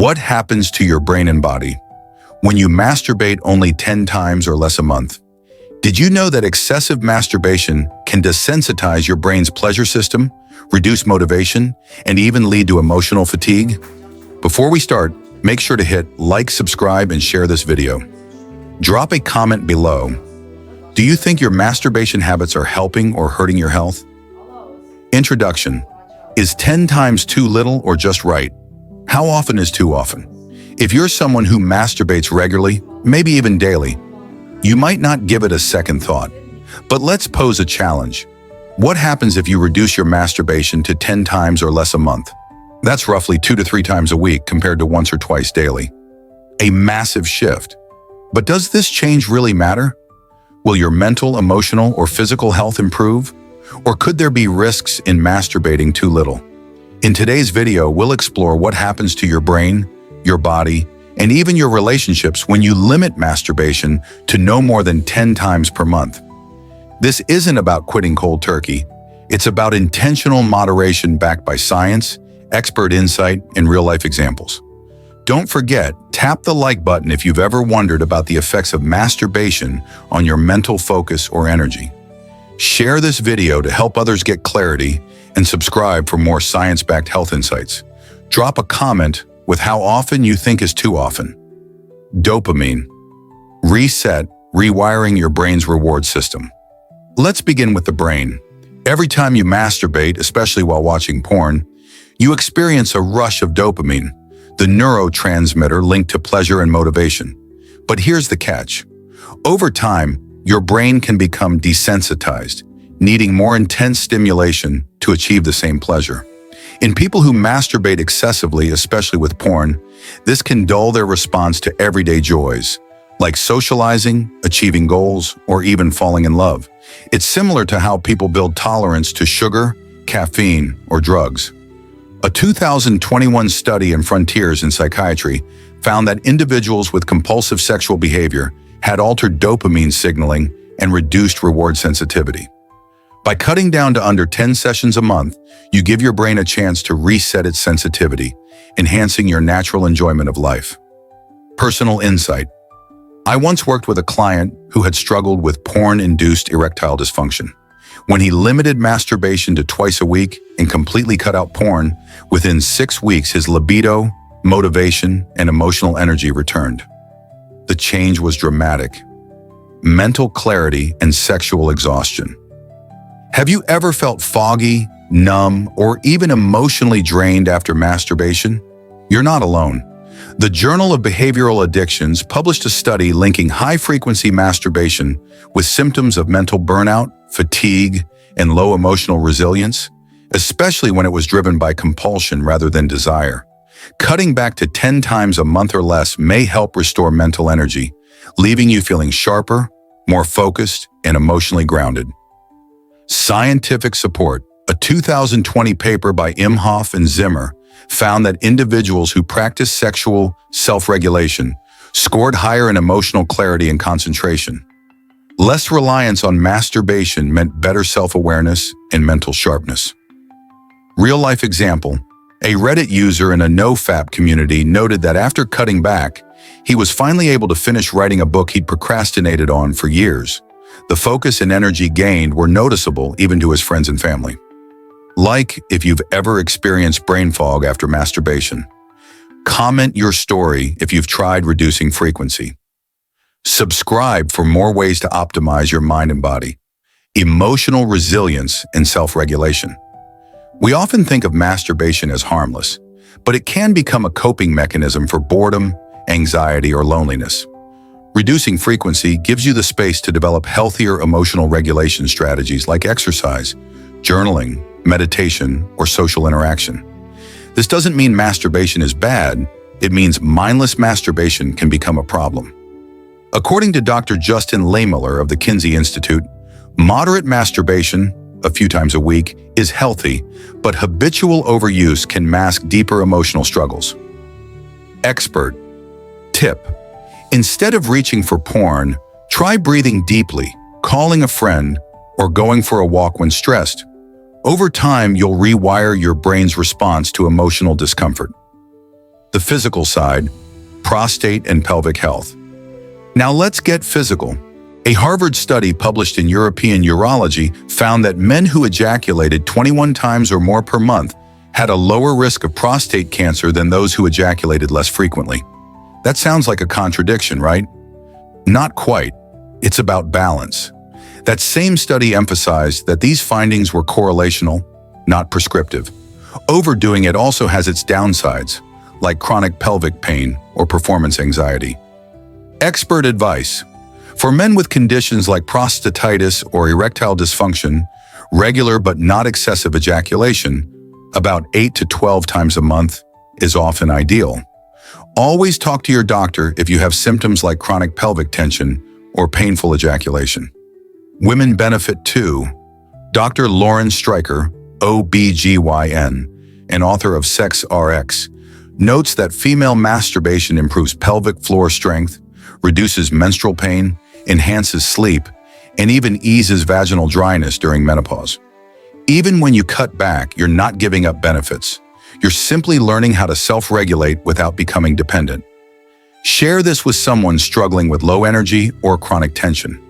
What happens to your brain and body when you masturbate only 10 times or less a month? Did you know that excessive masturbation can desensitize your brain's pleasure system, reduce motivation, and even lead to emotional fatigue? Before we start, make sure to hit like, subscribe, and share this video. Drop a comment below. Do you think your masturbation habits are helping or hurting your health? Introduction. Is 10 times too little or just right? How often is too often? If you're someone who masturbates regularly, maybe even daily, you might not give it a second thought. But let's pose a challenge. What happens if you reduce your masturbation to 10 times or less a month? That's roughly 2 to 3 times a week compared to once or twice daily. A massive shift. But does this change really matter? Will your mental, emotional, or physical health improve? Or could there be risks in masturbating too little? In today's video, we'll explore what happens to your brain, your body, and even your relationships when you limit masturbation to no more than 10 times per month. This isn't about quitting cold turkey. It's about intentional moderation backed by science, expert insight, and real-life examples. Don't forget, tap the like button if you've ever wondered about the effects of masturbation on your mental focus or energy. Share this video to help others get clarity, and subscribe for more science-backed health insights. Drop a comment with how often you think is too often. Dopamine. Reset, rewiring your brain's reward system. Let's begin with the brain. Every time you masturbate, especially while watching porn, you experience a rush of dopamine, the neurotransmitter linked to pleasure and motivation. But here's the catch. Over time, your brain can become desensitized, needing more intense stimulation to achieve the same pleasure. In people who masturbate excessively, especially with porn, this can dull their response to everyday joys, like socializing, achieving goals, or even falling in love. It's similar to how people build tolerance to sugar, caffeine, or drugs. A 2021 study in Frontiers in Psychiatry found that individuals with compulsive sexual behavior had altered dopamine signaling and reduced reward sensitivity. By cutting down to under 10 sessions a month, you give your brain a chance to reset its sensitivity, enhancing your natural enjoyment of life. Personal insight. I once worked with a client who had struggled with porn-induced erectile dysfunction. When he limited masturbation to twice a week and completely cut out porn, within 6 weeks his libido, motivation, and emotional energy returned. The change was dramatic. Mental clarity and sexual exhaustion. Have you ever felt foggy, numb, or even emotionally drained after masturbation? You're not alone. The Journal of Behavioral Addictions published a study linking high-frequency masturbation with symptoms of mental burnout, fatigue, and low emotional resilience, especially when it was driven by compulsion rather than desire. Cutting back to 10 times a month or less may help restore mental energy, leaving you feeling sharper, more focused, and emotionally grounded. Scientific support. A 2020 paper by Imhoff and Zimmer found that individuals who practice sexual self-regulation scored higher in emotional clarity and concentration. Less reliance on masturbation meant better self-awareness and mental sharpness. Real-life example. A Reddit user in a NoFap community noted that after cutting back, he was finally able to finish writing a book he'd procrastinated on for years. The focus and energy gained were noticeable even to his friends and family. Like if you've ever experienced brain fog after masturbation. Comment your story if you've tried reducing frequency. Subscribe for more ways to optimize your mind and body. Emotional resilience and self-regulation. We often think of masturbation as harmless, but it can become a coping mechanism for boredom, anxiety, or loneliness. Reducing frequency gives you the space to develop healthier emotional regulation strategies like exercise, journaling, meditation, or social interaction. This doesn't mean masturbation is bad. It means mindless masturbation can become a problem. According to Dr. Justin Lehmiller of the Kinsey Institute, moderate masturbation, a few times a week, is healthy, but habitual overuse can mask deeper emotional struggles. Expert tip. Instead of reaching for porn, try breathing deeply, calling a friend, or going for a walk when stressed. Over time, you'll rewire your brain's response to emotional discomfort. The physical side, prostate and pelvic health. Now let's get physical. A Harvard study published in European Urology found that men who ejaculated 21 times or more per month had a lower risk of prostate cancer than those who ejaculated less frequently. That sounds like a contradiction, right? Not quite. It's about balance. That same study emphasized that these findings were correlational, not prescriptive. Overdoing it also has its downsides, like chronic pelvic pain or performance anxiety. Expert advice. For men with conditions like prostatitis or erectile dysfunction, regular but not excessive ejaculation, about 8 to 12 times a month, is often ideal. Always talk to your doctor if you have symptoms like chronic pelvic tension or painful ejaculation. Women benefit too. Dr. Lauren Stryker, OBGYN, and author of Sex RX, notes that female masturbation improves pelvic floor strength, reduces menstrual pain, enhances sleep, and even eases vaginal dryness during menopause. Even when you cut back, you're not giving up benefits. You're simply learning how to self-regulate without becoming dependent. Share this with someone struggling with low energy or chronic tension.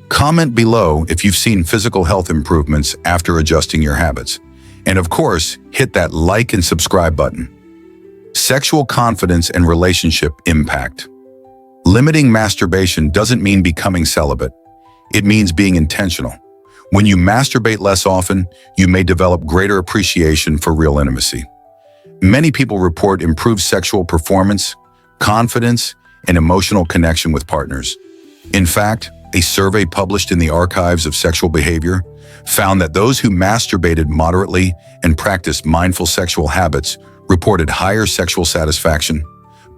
Comment below if you've seen physical health improvements after adjusting your habits. And of course, hit that like and subscribe button. Sexual confidence and relationship impact. Limiting masturbation doesn't mean becoming celibate. It means being intentional. When you masturbate less often, you may develop greater appreciation for real intimacy. Many people report improved sexual performance, confidence, and emotional connection with partners. In fact, a survey published in the Archives of Sexual Behavior found that those who masturbated moderately and practiced mindful sexual habits reported higher sexual satisfaction,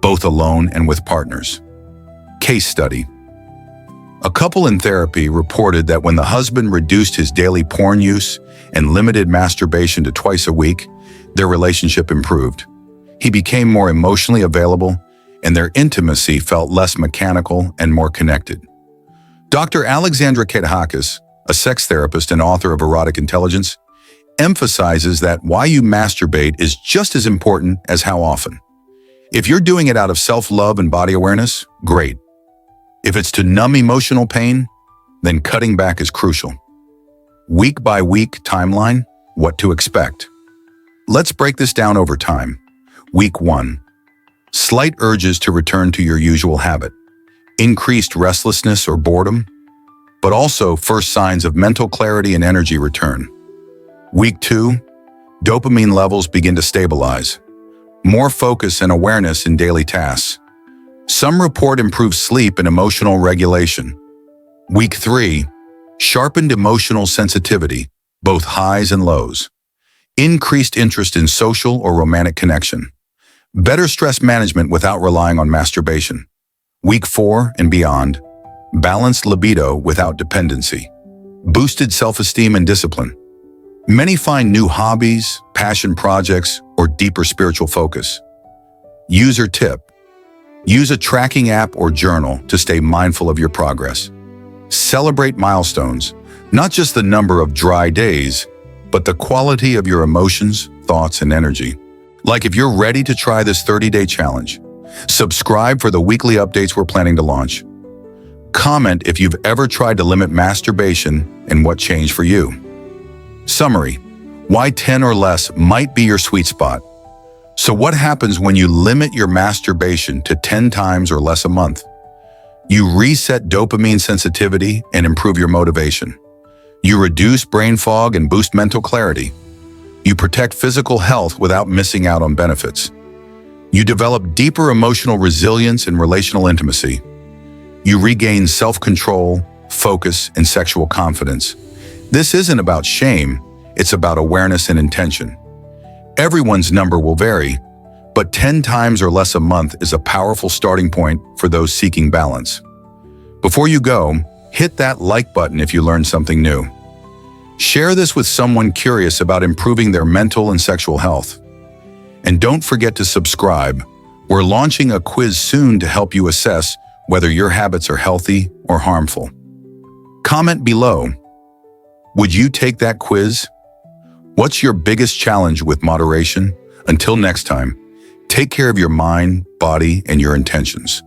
both alone and with partners. Case study. A couple in therapy reported that when the husband reduced his daily porn use and limited masturbation to twice a week, their relationship improved. He became more emotionally available, and their intimacy felt less mechanical and more connected. Dr. Alexandra Kedhakis, a sex therapist and author of Erotic Intelligence, emphasizes that why you masturbate is just as important as how often. If you're doing it out of self-love and body awareness, great. If it's to numb emotional pain, then cutting back is crucial. Week-by-week timeline, what to expect. Let's break this down over time. Week 1. Slight urges to return to your usual habit. Increased restlessness or boredom, but also first signs of mental clarity and energy return. Week 2. Dopamine levels begin to stabilize. More focus and awareness in daily tasks. Some report improved sleep and emotional regulation. Week 3. Sharpened emotional sensitivity, both highs and lows. Increased interest in social or romantic connection. Better stress management without relying on masturbation. Week 4 and beyond. Balanced libido without dependency. Boosted self-esteem and discipline. Many find new hobbies, passion projects, or deeper spiritual focus. User tip. Use a tracking app or journal to stay mindful of your progress. Celebrate milestones, not just the number of dry days, but the quality of your emotions, thoughts, and energy. Like if you're ready to try this 30-day challenge, subscribe for the weekly updates we're planning to launch. Comment if you've ever tried to limit masturbation and what changed for you. Summary: why 10 or less might be your sweet spot. So what happens when you limit your masturbation to 10 times or less a month? You reset dopamine sensitivity and improve your motivation. You reduce brain fog and boost mental clarity. You protect physical health without missing out on benefits. You develop deeper emotional resilience and relational intimacy. You regain self-control, focus, and sexual confidence. This isn't about shame, it's about awareness and intention. Everyone's number will vary, but 10 times or less a month is a powerful starting point for those seeking balance. Before you go, hit that like button if you learned something new. Share this with someone curious about improving their mental and sexual health. And don't forget to subscribe. We're launching a quiz soon to help you assess whether your habits are healthy or harmful. Comment below. Would you take that quiz? What's your biggest challenge with moderation? Until next time, Take care of your mind, body, and your intentions.